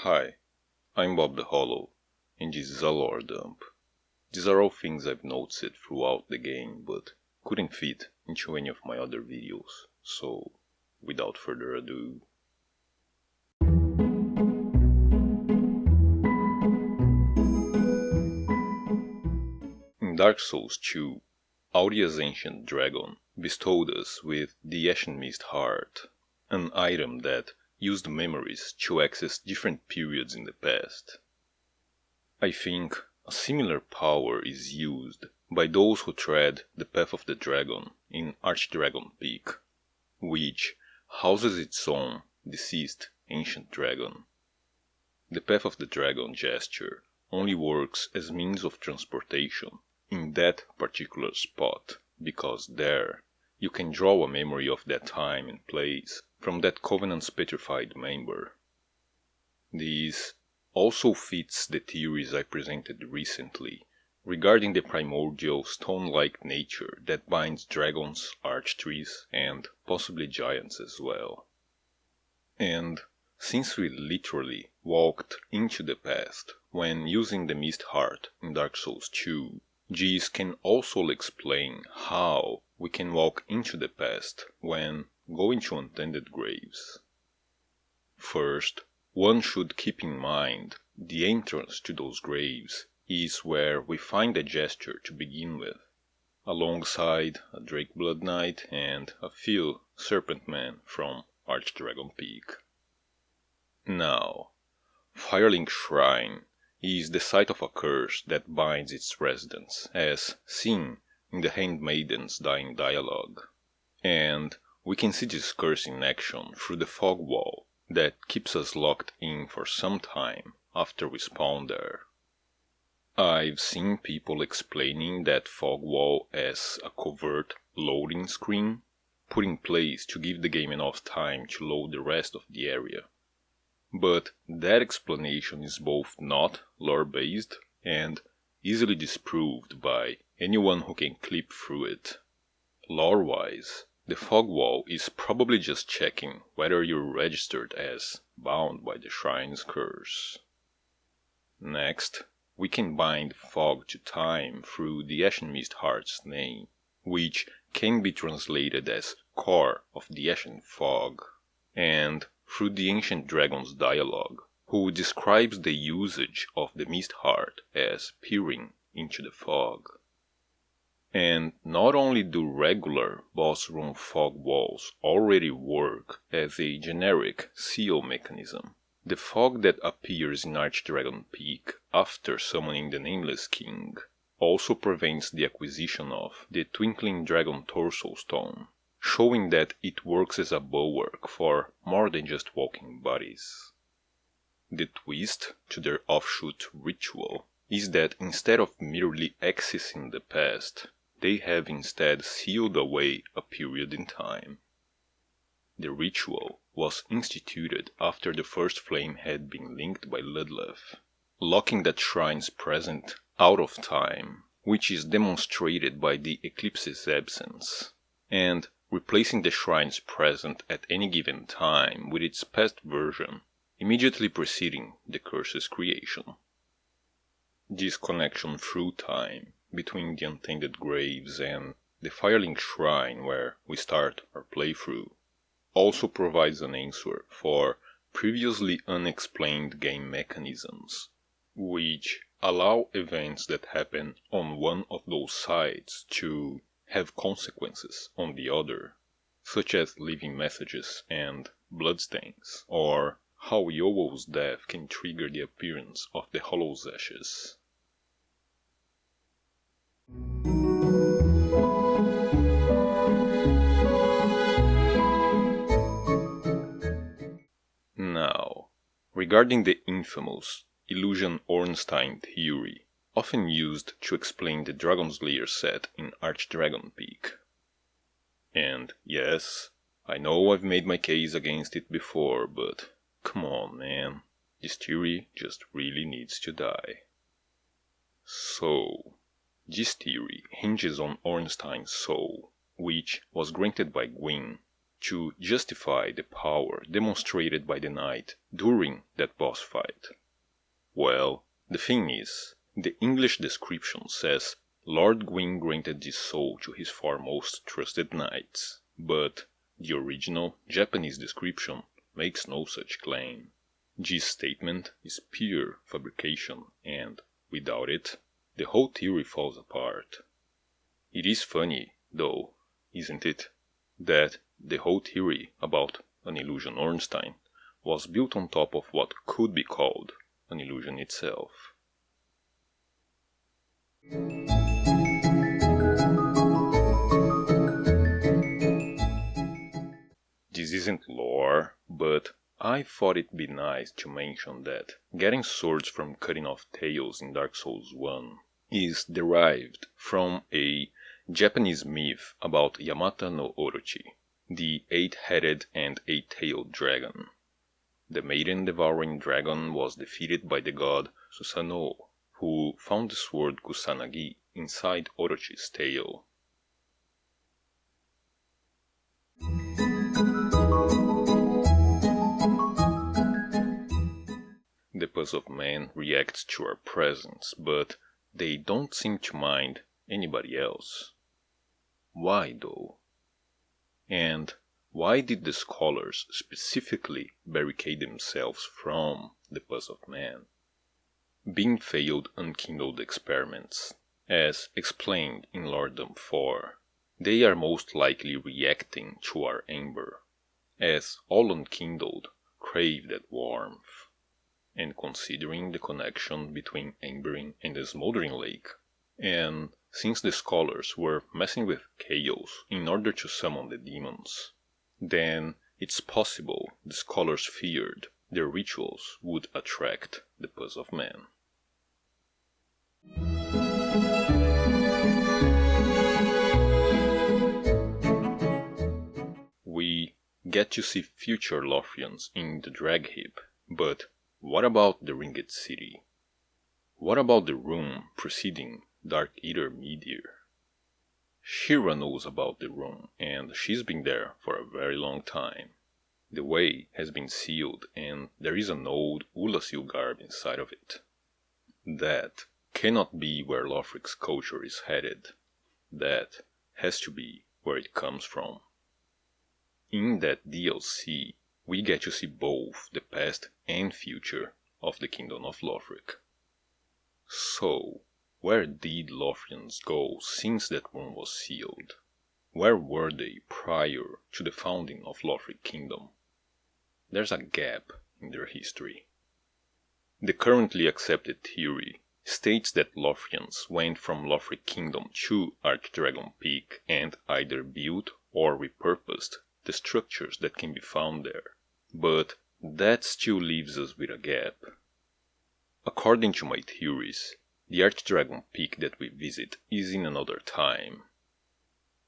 Hi, I'm Bob the Hollow, and this is a lore dump. These are all things I've noticed throughout the game, but couldn't fit into any of my other videos, so without further ado. In Dark Souls 2, Aurea's ancient dragon bestowed us with the Ashen Mist Heart, an item that used memories to access different periods in the past. I think a similar power is used by those who tread the Path of the Dragon in Archdragon Peak, which houses its own deceased ancient dragon. The Path of the Dragon gesture only works as means of transportation in that particular spot, because there you can draw a memory of that time and place from that Covenant's petrified member. This also fits the theories I presented recently regarding the primordial stone-like nature that binds dragons, archtrees, and possibly giants as well. And since we literally walked into the past when using the Mist Heart in Dark Souls 2, this can also explain how we can walk into the past when going to Untended Graves. First, one should keep in mind the entrance to those graves is where we find the gesture to begin with, alongside a Drake Blood Knight and a few Serpent Men from Archdragon Peak. Now, Firelink Shrine is the site of a curse that binds its residents, as seen in the Handmaiden's dying dialogue, and we can see this curse in action through the fog wall that keeps us locked in for some time after we spawn there. I've seen people explaining that fog wall as a covert loading screen, put in place to give the game enough time to load the rest of the area. But that explanation is both not lore-based and easily disproved by anyone who can clip through it. Lore-wise, the fog wall is probably just checking whether you're registered as bound by the shrine's curse. Next, we can bind fog to time through the Ashen Mist Heart's name, which can be translated as core of the Ashen Fog, and through the ancient dragon's dialogue, who describes the usage of the Mist Heart as peering into the fog. And not only do regular boss room fog walls already work as a generic seal mechanism, the fog that appears in Archdragon Peak after summoning the Nameless King also prevents the acquisition of the Twinkling Dragon Torso Stone, showing that it works as a bulwark for more than just walking bodies. The twist to their offshoot ritual is that instead of merely accessing the past, they have instead sealed away a period in time. The ritual was instituted after the first flame had been linked by Ludleth, locking that shrine's present out of time, which is demonstrated by the eclipse's absence, and replacing the shrine's present at any given time with its past version, immediately preceding the curse's creation. This connection through time between the Untended Graves and the Firelink Shrine where we start our playthrough also provides an answer for previously unexplained game mechanisms, which allow events that happen on one of those sides to have consequences on the other, such as leaving messages and bloodstains, or how Yowo's death can trigger the appearance of the Hollow's ashes. Now, regarding the infamous Illusion Ornstein theory, often used to explain the Dragon's Lair set in Archdragon Peak. And yes, I know I've made my case against it before, but come on, man, this theory just really needs to die. So, this theory hinges on Ornstein's soul, which was granted by Gwyn, to justify the power demonstrated by the knight during that boss fight? Well, the thing is, the English description says Lord Gwyn granted this soul to his foremost trusted knights, but the original Japanese description makes no such claim. This statement is pure fabrication, and without it, the whole theory falls apart. It is funny, though, isn't it, that the whole theory about an illusion Ornstein was built on top of what could be called an illusion itself. This isn't lore, but I thought it'd be nice to mention that getting swords from cutting off tails in Dark Souls 1 is derived from a Japanese myth about Yamata no Orochi, the 8-headed and 8-tailed dragon. The maiden-devouring dragon was defeated by the god Susanoo, who found the sword Kusanagi inside Orochi's tail. The Pus of Man reacts to our presence, but they don't seem to mind anybody else. Why though? And why did the scholars specifically barricade themselves from the Pus of Man? Being failed unkindled experiments, as explained in Lorddom 4, they are most likely reacting to our ember, as all unkindled crave that warmth. And considering the connection between embering and the smoldering lake, and since the scholars were messing with chaos in order to summon the demons, then it's possible the scholars feared their rituals would attract the Pus of Man. We get to see future Lothrians in the Drag Heap, but what about the Ringed City? What about the room preceding Dark Eater Midir? Shira knows about the room, and she's been there for a very long time. The way has been sealed, and there is an old Ulasil garb inside of it. That cannot be where Lothric's culture is headed. That has to be where it comes from. In that DLC, we get to see both the past and future of the Kingdom of Lothric. So, where did Lothrians go since that room was sealed? Where were they prior to the founding of Lothric Kingdom? There's a gap in their history. The currently accepted theory states that Lothrians went from Lothric Kingdom to Archdragon Peak and either built or repurposed the structures that can be found there. But that still leaves us with a gap. According to my theories, the Archdragon Peak that we visit is in another time.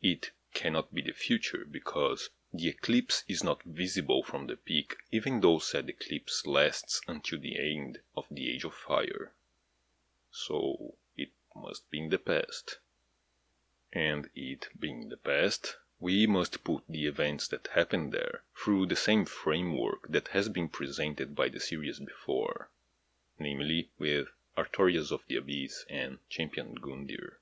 It cannot be the future because the eclipse is not visible from the peak, even though said eclipse lasts until the end of the Age of Fire. So it must be in the past. And it being the past, we must put the events that happened there through the same framework that has been presented by the series before, namely with Artorias of the Abyss and Champion Gundyr.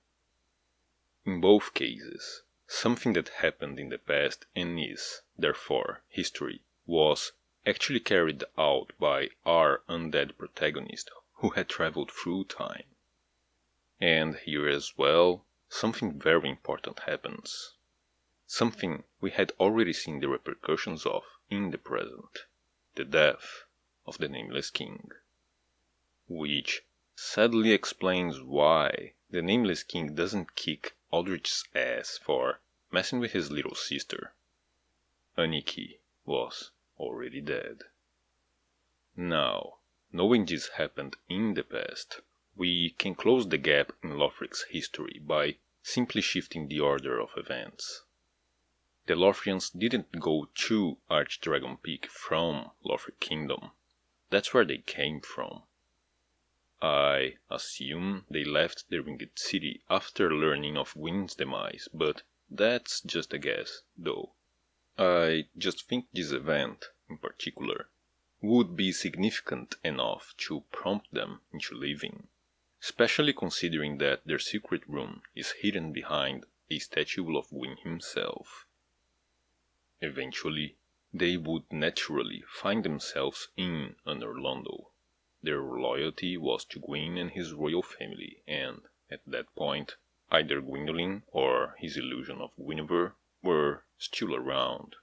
In both cases, something that happened in the past and is, therefore, history, was actually carried out by our undead protagonist who had traveled through time. And here as well, something very important happens. Something we had already seen the repercussions of in the present, the death of the Nameless King. Which sadly explains why the Nameless King doesn't kick Aldrich's ass for messing with his little sister. Aniki was already dead. Now, knowing this happened in the past, we can close the gap in Lothric's history by simply shifting the order of events. The Lothrians didn't go to Archdragon Peak from Lothric Kingdom. That's where they came from. I assume they left the Ringed City after learning of Gwyn's demise, but that's just a guess, though. I just think this event, in particular, would be significant enough to prompt them into leaving, especially considering that their secret room is hidden behind a statue of Gwyn himself. Eventually, they would naturally find themselves in Anor Londo. Their loyalty was to Gwyn and his royal family, and, at that point, either Gwyndolin or his illusion of Guinevere were still around.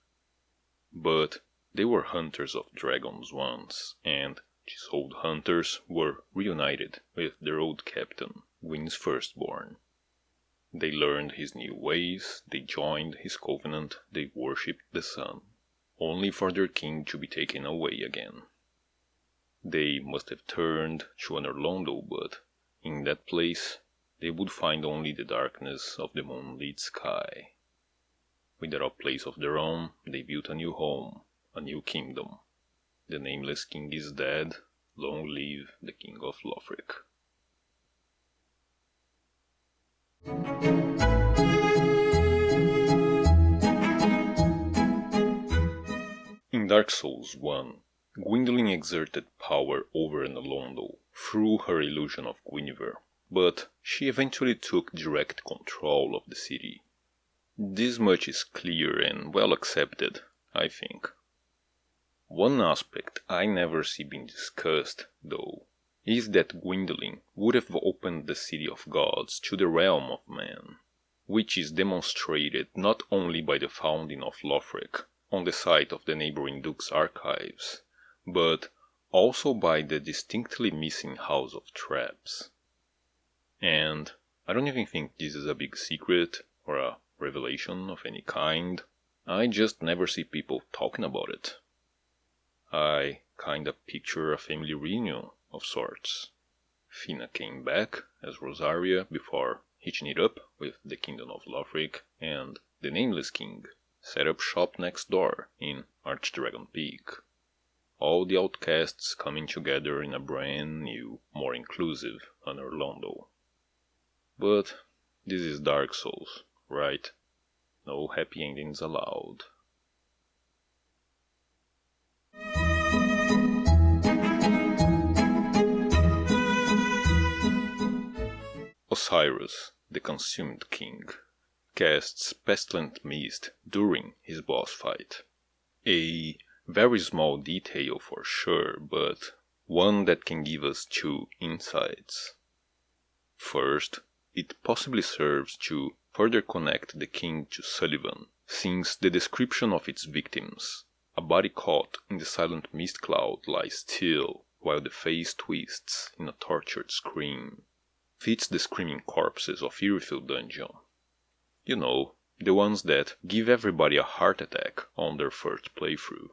But they were hunters of dragons once, and these old hunters were reunited with their old captain, Gwyn's firstborn. They learned his new ways, they joined his covenant, they worshipped the sun, only for their king to be taken away again. They must have turned to Anor Londo, but in that place they would find only the darkness of the moonlit sky. Without a place of their own, they built a new home, a new kingdom. The nameless king is dead, long live the King of Lothric. In Dark Souls 1, Gwyndolin exerted power over Anor Londo through her illusion of Guinevere, but she eventually took direct control of the city. This much is clear and well accepted, I think. One aspect I never see being discussed, though, is that Gwyndolin would have opened the City of Gods to the realm of man, which is demonstrated not only by the founding of Lothric on the site of the neighboring duke's archives, but also by the distinctly missing House of Traps. And I don't even think this is a big secret or a revelation of any kind. I just never see people talking about it. I kinda picture a family reunion of sorts. Fina came back as Rosaria before hitching it up with the Kingdom of Lothric, and the Nameless King set up shop next door in Archdragon Peak. All the outcasts coming together in a brand new, more inclusive Anor Londo. But this is Dark Souls, right? No happy endings allowed. Osiris, the Consumed King, casts Pestilent Mist during his boss fight. A very small detail for sure, but one that can give us two insights. First, it possibly serves to further connect the king to Sullivan, since the description of its victims, a body caught in the silent mist cloud lies still while the face twists in a tortured scream, fits the screaming corpses of Irithyll Dungeon. You know, the ones that give everybody a heart attack on their first playthrough.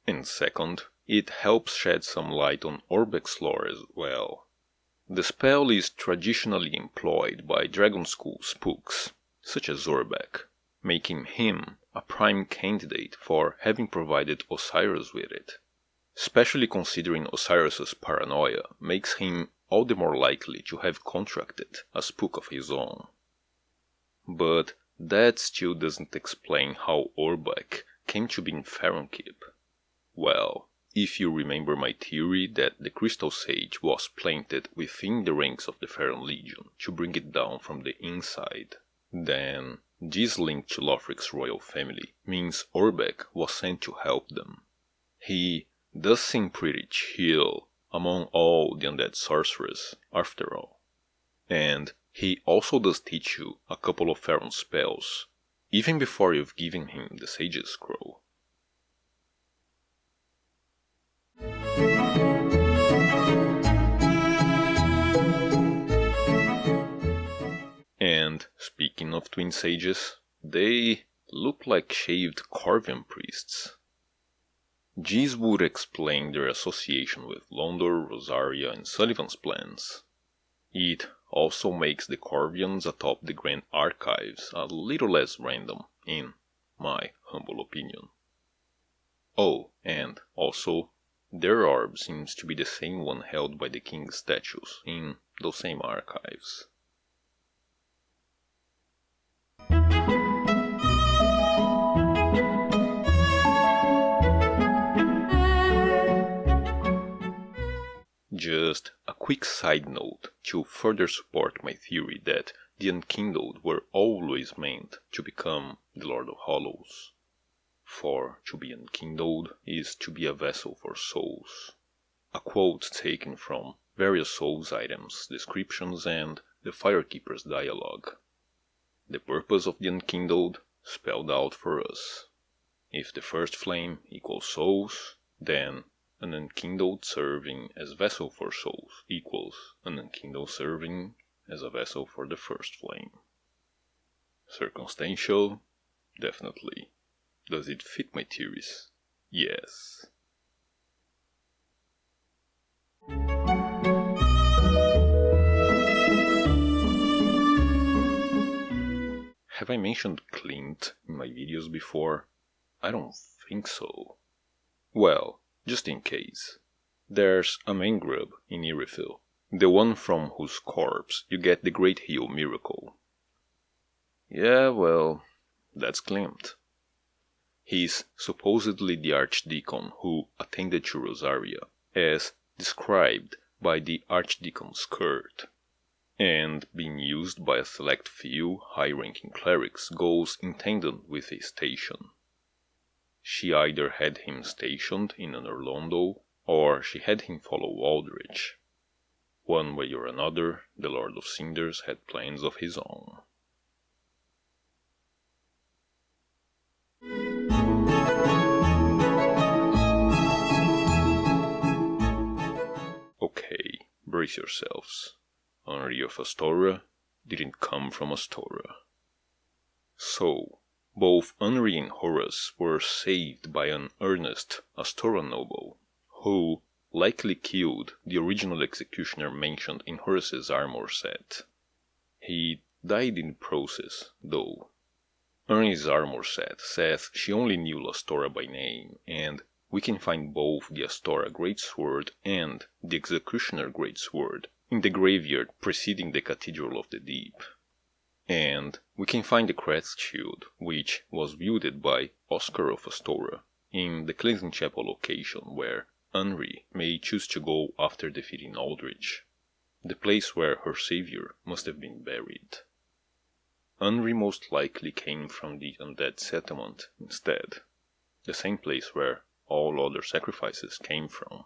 And second, it helps shed some light on Orbeck's lore as well. The spell is traditionally employed by Dragon School spooks, such as Orbeck, making him a prime candidate for having provided Osiris with it, especially considering Osiris's paranoia makes him all the more likely to have contracted a spook of his own. But that still doesn't explain how Orbeck came to be in Faron Keep. Well, if you remember my theory that the Crystal Sage was planted within the ranks of the Faron Legion to bring it down from the inside, then this link to Lothric's royal family means Orbeck was sent to help them. He does seem pretty chill among all the undead sorcerers, after all. And he also does teach you a couple of Faron spells, even before you've given him the Sage's Scroll. And speaking of twin sages, they look like shaved Corvian priests. This would explain their association with Londor, Rosaria, and Sullivan's plans. It also makes the Corvians atop the Grand Archives a little less random, in my humble opinion. Oh, and also, their orb seems to be the same one held by the king's statues in those same archives. Just a quick side note to further support my theory that the Unkindled were always meant to become the Lord of Hollows. For to be unkindled is to be a vessel for souls. A quote taken from various souls items, descriptions, and the Firekeeper's dialogue. The purpose of the Unkindled spelled out for us. If the first flame equals souls, then an unkindled serving as vessel for souls equals an unkindled serving as a vessel for the first flame. Circumstantial? Definitely. Does it fit my theories? Yes. Have I mentioned Clint in my videos before? I don't think so. Well, just in case. There's a main grub in Irithyll, the one from whose corpse you get the Great Heal miracle. Yeah, well, that's Clint. He's supposedly the archdeacon who attended to Rosaria, as described by the Archdeacon's Curse, and being used by a select few high-ranking clerics goes in tandem with a station. She either had him stationed in Anor Londo, or she had him follow Aldrich. One way or another, the Lord of Cinders had plans of his own. Okay, brace yourselves. Henry of Astora didn't come from Astora. So, both Henry and Horace were saved by an earnest Astora noble, who likely killed the original executioner mentioned in Horace's armor set. He died in the process, though. Henry's armor set says she only knew Astora by name, and we can find both the Astora Greatsword and the Executioner Greatsword in the graveyard preceding the Cathedral of the Deep. And we can find the crest shield, which was wielded by Oscar of Astora, in the Cleansing Chapel location where Henry may choose to go after defeating Aldrich, the place where her savior must have been buried. Henry most likely came from the Undead Settlement instead, the same place where all other sacrifices came from.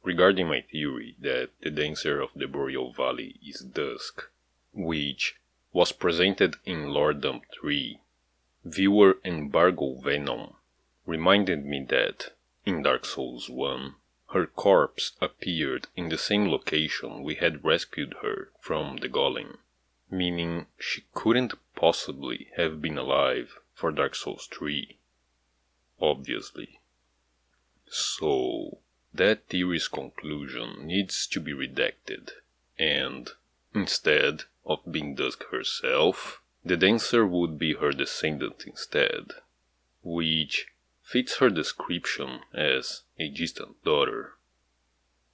Regarding my theory that the dancer of the Boreal Valley is Dusk, which was presented in Lordaeum 3, viewer Embargo Venom reminded me that, in Dark Souls 1, her corpse appeared in the same location we had rescued her from the Golem, meaning she couldn't possibly have been alive for Dark Souls 3. Obviously. So, that theory's conclusion needs to be redacted, and, instead of being Dusk herself, the dancer would be her descendant instead, which fits her description as a distant daughter.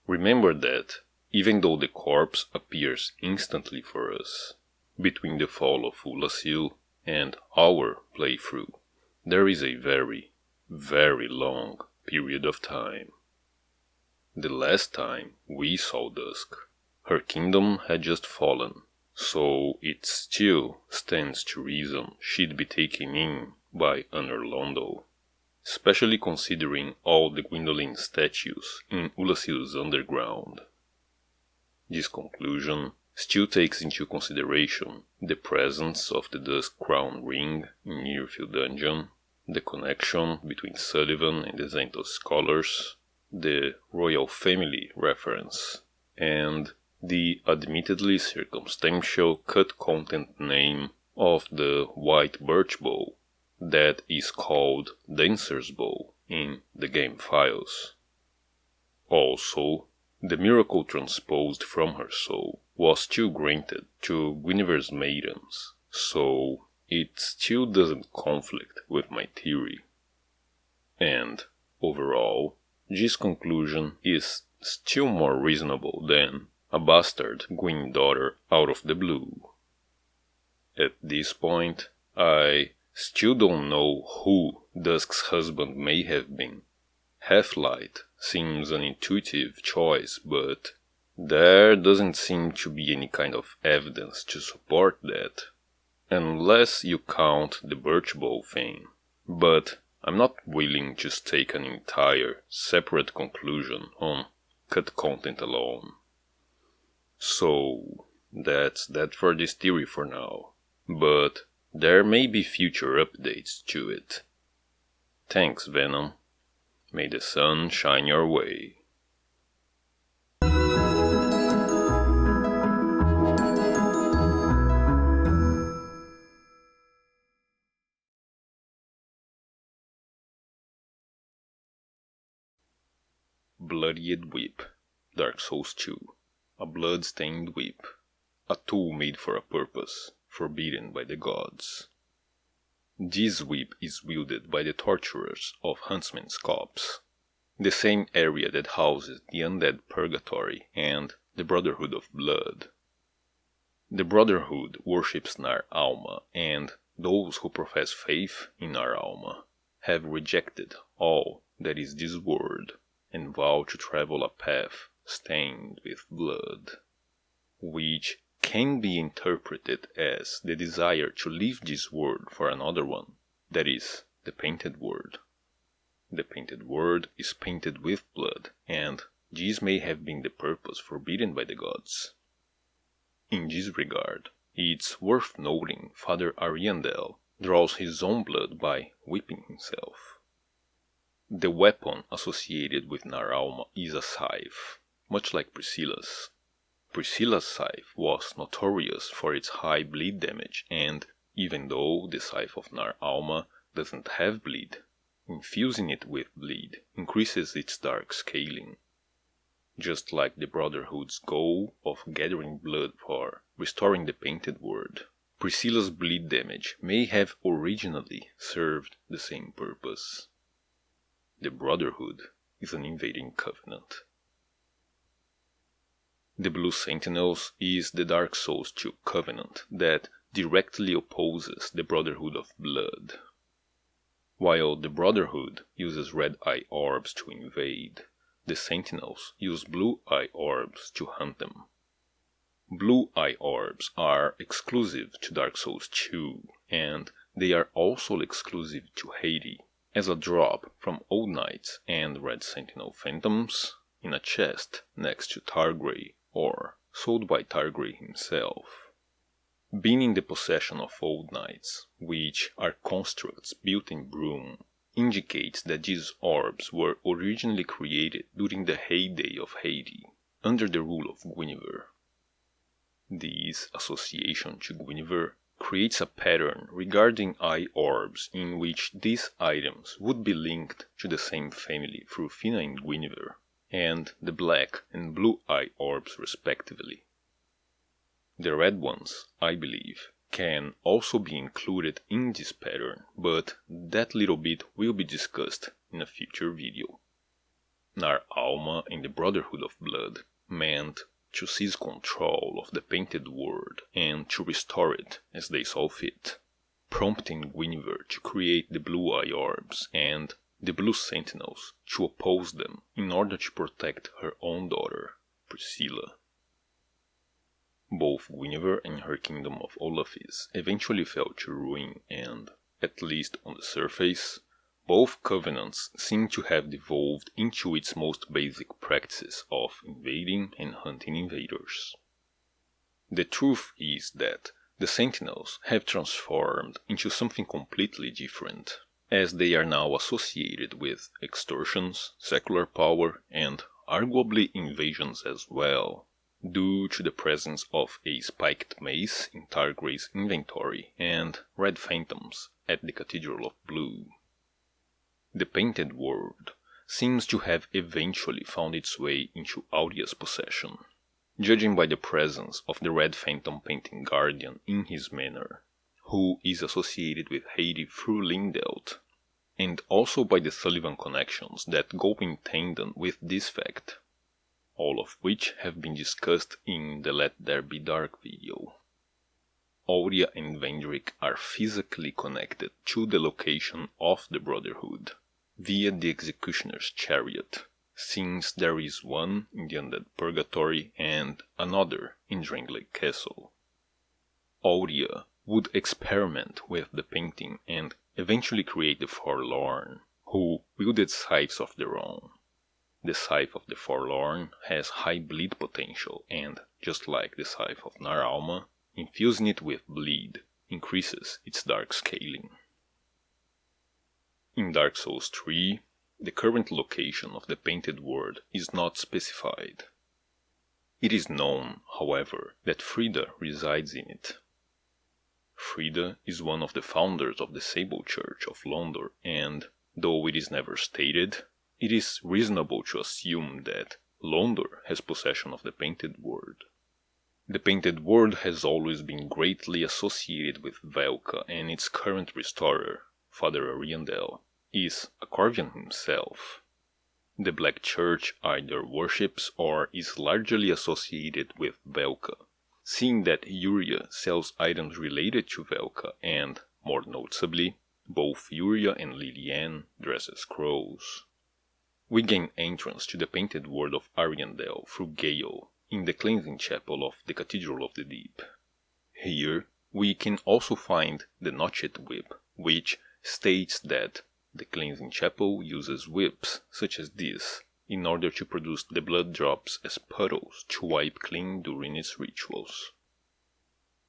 Remember that, even though the corpse appears instantly for us, between the fall of Oolacile and our playthrough, there is a very, very long period of time. The last time we saw Dusk, her kingdom had just fallen, so it still stands to reason she'd be taken in by Anor Londo, especially considering all the Gwyndolin statues in Oolacile's underground. This conclusion still takes into consideration the presence of the Dusk Crown Ring in Irithyll Dungeon, the connection between Sullivan and the Xanthos Scholars, the royal family reference, and the admittedly circumstantial cut content name of the white birch bow that is called Dancer's Bow in the game files. Also, the miracle transposed from her soul was still granted to Guinevere's maidens, so it still doesn't conflict with my theory. And, overall, this conclusion is still more reasonable than a bastard Gwyn daughter out of the blue. At this point, I Still don't know who Dusk's husband may have been. Half-Light seems an intuitive choice, but there doesn't seem to be any kind of evidence to support that. Unless you count the Birch Bowl thing. But I'm not willing to stake an entire, separate conclusion on cut content alone. So, that's that for this theory for now. But there may be future updates to it. Thanks, Venom. May the sun shine your way. Bloodied Whip, Dark Souls 2. A blood-stained whip. A tool made for a purpose, forbidden by the gods. This whip is wielded by the torturers of Huntsman's Copse, the same area that houses the undead Purgatory and the Brotherhood of Blood. The Brotherhood worships Nar Alma, and those who profess faith in Nar Alma have rejected all that is this world and vow to travel a path stained with blood, which can be interpreted as the desire to leave this world for another one, that is, the painted world. The painted world is painted with blood, and this may have been the purpose forbidden by the gods. In this regard, it's worth noting Father Ariandel draws his own blood by whipping himself. The weapon associated with Nar Alma is a scythe, much like Priscilla's. Priscilla's scythe was notorious for its high bleed damage, and even though the scythe of Nar Alma doesn't have bleed, infusing it with bleed increases its dark scaling. Just like the Brotherhood's goal of gathering blood for restoring the painted world, Priscilla's bleed damage may have originally served the same purpose. The Brotherhood is an invading covenant. The Blue Sentinels is the Dark Souls 2 covenant that directly opposes the Brotherhood of Blood. While the Brotherhood uses red eye orbs to invade, the Sentinels use blue eye orbs to hunt them. Blue eye orbs are exclusive to Dark Souls 2, and they are also exclusive to Haiti, as a drop from Old Knights and Red Sentinel Phantoms in a chest next to Targray, or sold by Targray himself. Being in the possession of Old Knights, which are constructs built in Broom, indicates that these orbs were originally created during the heyday of Haiti, under the rule of Guinevere. This association to Guinevere creates a pattern regarding eye orbs in which these items would be linked to the same family through Fina and Guinevere, and the black and blue eye orbs respectively. The red ones, I believe, can also be included in this pattern, but that little bit will be discussed in a future video. Nar Alma and the Brotherhood of Blood meant to seize control of the painted world and to restore it as they saw fit, prompting Guinevere to create the blue eye orbs and the blue sentinels to oppose them in order to protect her own daughter, Priscilla. Both Guinevere and her kingdom of Olafis eventually fell to ruin, and, at least on the surface, both covenants seem to have devolved into its most basic practices of invading and hunting invaders. The truth is that the Sentinels have transformed into something completely different, as they are now associated with extortions, secular power, and arguably invasions as well, due to the presence of a spiked mace in Targray's inventory and red phantoms at the Cathedral of Blue. The painted world seems to have eventually found its way into Audia's possession, judging by the presence of the red phantom painting guardian in his manor, who is associated with Haiti through Lindelt, and also by the Sullivan connections that go in tandem with this fact, all of which have been discussed in the Let There Be Dark video. Aurea and Vendrick are physically connected to the location of the Brotherhood via the Executioner's Chariot, since there is one in the Undead Purgatory and another in Drangleic Castle. Aurea would experiment with the painting and eventually create the Forlorn, who wielded scythes of their own. The Scythe of the Forlorn has high bleed potential and, just like the Scythe of Nar Alma, infusing it with bleed increases its dark scaling. In Dark Souls 3, the current location of the Painted World is not specified. It is known, however, that Frida resides in it. Frida is one of the founders of the Sable Church of Londor, and, though it is never stated, it is reasonable to assume that Londor has possession of the Painted World. The Painted World has always been greatly associated with Velka, and its current restorer, Father Ariandel, is a Corvian himself. The Black Church either worships or is largely associated with Velka, seeing that Yuria sells items related to Velka and, more noticeably, both Yuria and Liliane dress as crows. We gain entrance to the Painted World of Ariandel through Gale in the cleansing chapel of the Cathedral of the Deep. Here, we can also find the Notched Whip, which states that the cleansing chapel uses whips such as this in order to produce the blood drops as puddles to wipe clean during its rituals.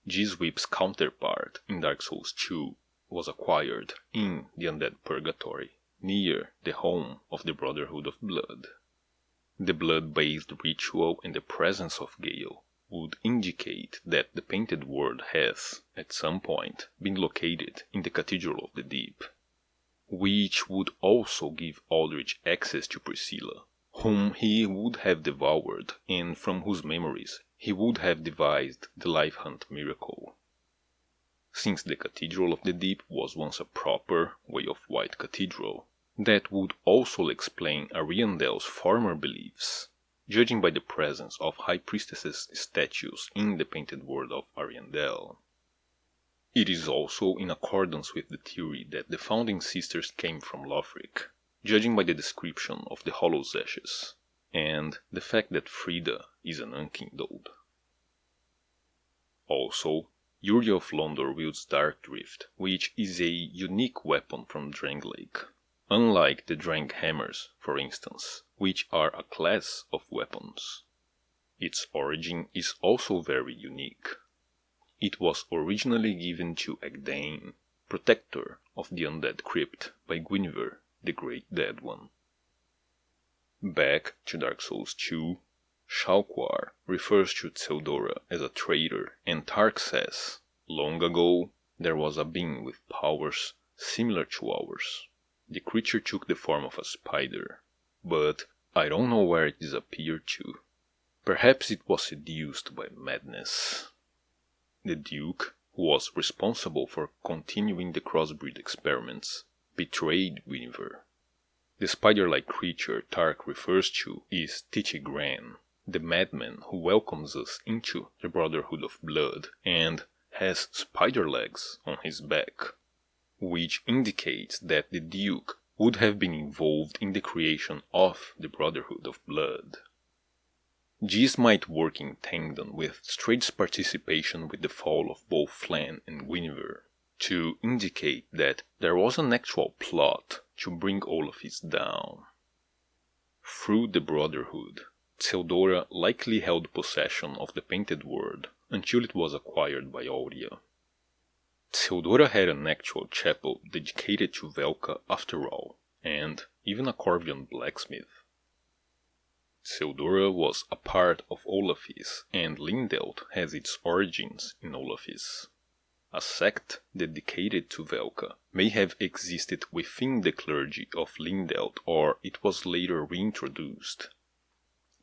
This whip's counterpart in Dark Souls 2 was acquired in the Undead Purgatory, near the home of the Brotherhood of Blood. The blood-based ritual and the presence of Gale would indicate that the Painted World has, at some point, been located in the Cathedral of the Deep, which would also give Aldrich access to Priscilla, whom he would have devoured and from whose memories he would have devised the Life Hunt miracle. Since the Cathedral of the Deep was once a proper Way of White cathedral, that would also explain Ariandel's former beliefs, judging by the presence of High Priestesses statues in the Painted World of Ariandel. It is also in accordance with the theory that the Founding Sisters came from Lothric, judging by the description of the Hollow's Ashes, and the fact that Frida is an unkindled. Also, Yuria of Londor wields Dark Drift, which is a unique weapon from Drangleic, unlike the Drang Hammers, for instance, which are a class of weapons. Its origin is also very unique. It was originally given to Egdane, protector of the Undead Crypt, by Gwynver, the Great Dead One. Back to Dark Souls 2, Shalquar refers to Tseldora as a traitor, and Tark says, "Long ago, there was a being with powers similar to ours. The creature took the form of a spider, but I don't know where it disappeared to. Perhaps it was seduced by madness." The Duke, who was responsible for continuing the crossbreed experiments, betrayed Gwynver. The spider-like creature Tark refers to is Tichigran, the madman who welcomes us into the Brotherhood of Blood and has spider legs on his back, which indicates that the Duke would have been involved in the creation of the Brotherhood of Blood. This might work in tandem with Straight's participation with the fall of both Flann and Gwynver, to indicate that there was an actual plot to bring all of this down. Through the Brotherhood, Tseldora likely held possession of the Painted World until it was acquired by Aurea. Tseldora had an actual chapel dedicated to Velka after all, and even a Corvian blacksmith. Tseldora was a part of Olafis, and Lindelt has its origins in Olafis. A sect dedicated to Velka may have existed within the clergy of Lindelt, or it was later reintroduced.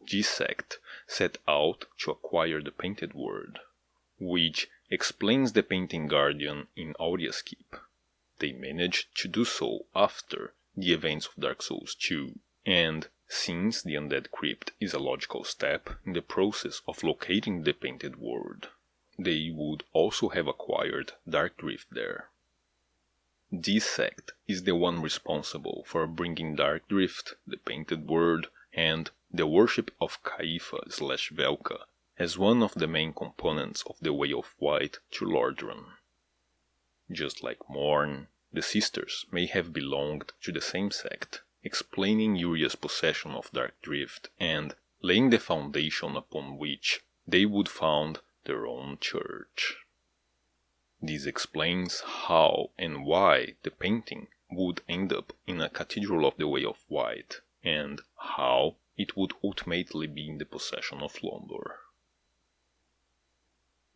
This sect set out to acquire the Painted World, which explains the Painting Guardian in Aurea's Keep. They managed to do so after the events of Dark Souls 2, and since the Undead Crypt is a logical step in the process of locating the Painted World, they would also have acquired Darkdrift there. This sect is the one responsible for bringing Darkdrift, the Painted World, and the worship of Kaifa/Velka as one of the main components of the Way of White to Lordran. Just like Morn, the sisters may have belonged to the same sect, explaining Uria's possession of Darkdrift and laying the foundation upon which they would found their own church. This explains how and why the painting would end up in a cathedral of the Way of White, and how it would ultimately be in the possession of Londor.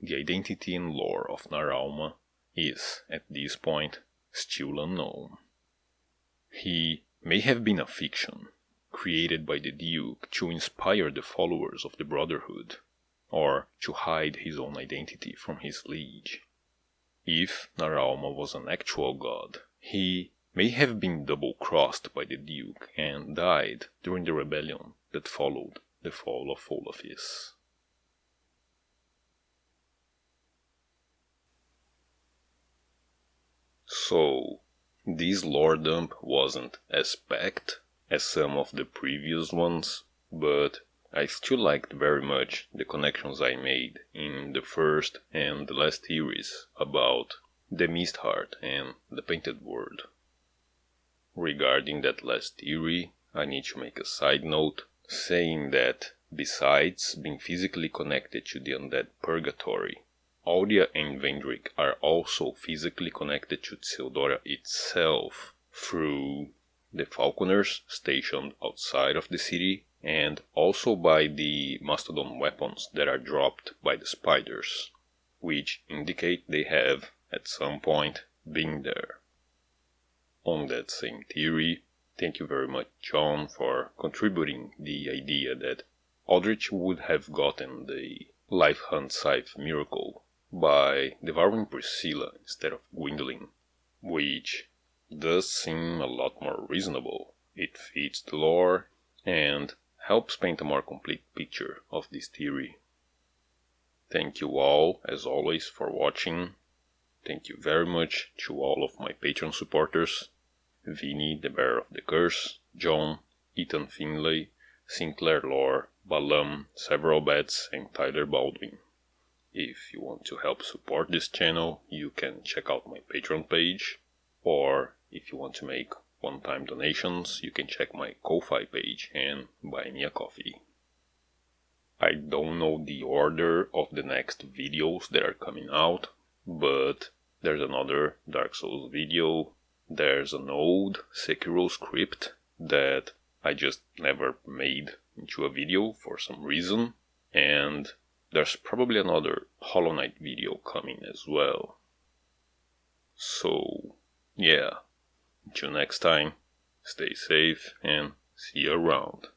The identity and lore of Naralma is, at this point, still unknown. He may have been a fiction, created by the Duke to inspire the followers of the Brotherhood, or to hide his own identity from his liege. If Naralma was an actual god, he may have been double-crossed by the Duke and died during the rebellion that followed the fall of Olafis. So, this lore dump wasn't as packed as some of the previous ones, but I still liked very much the connections I made in the first and the last theories about the Mistheart and the Painted World. Regarding that last theory, I need to make a side note saying that besides being physically connected to the undead purgatory, Audia and Vendrick are also physically connected to Tseldora itself through the falconers stationed outside of the city, and also by the mastodon weapons that are dropped by the spiders, which indicate they have, at some point, been there. On that same theory, thank you very much, John, for contributing the idea that Aldrich would have gotten the Life Hunt Scythe miracle by devouring Priscilla instead of Gwyndolin, which does seem a lot more reasonable. It fits the lore and helps paint a more complete picture of this theory. Thank you all, as always, for watching. Thank you very much to all of my Patreon supporters: Vinny, the Bearer of the Curse, John, Ethan Finlay, Sinclair Lore, Balam, Several Bets, and Tyler Baldwin. If you want to help support this channel, you can check out my Patreon page, or if you want to make one-time donations, you can check my Ko-Fi page and buy me a coffee. I don't know the order of the next videos that are coming out, but there's another Dark Souls video, there's an old Sekiro script that I just never made into a video for some reason, and there's probably another Hollow Knight video coming as well. So, yeah, until next time, stay safe and see you around.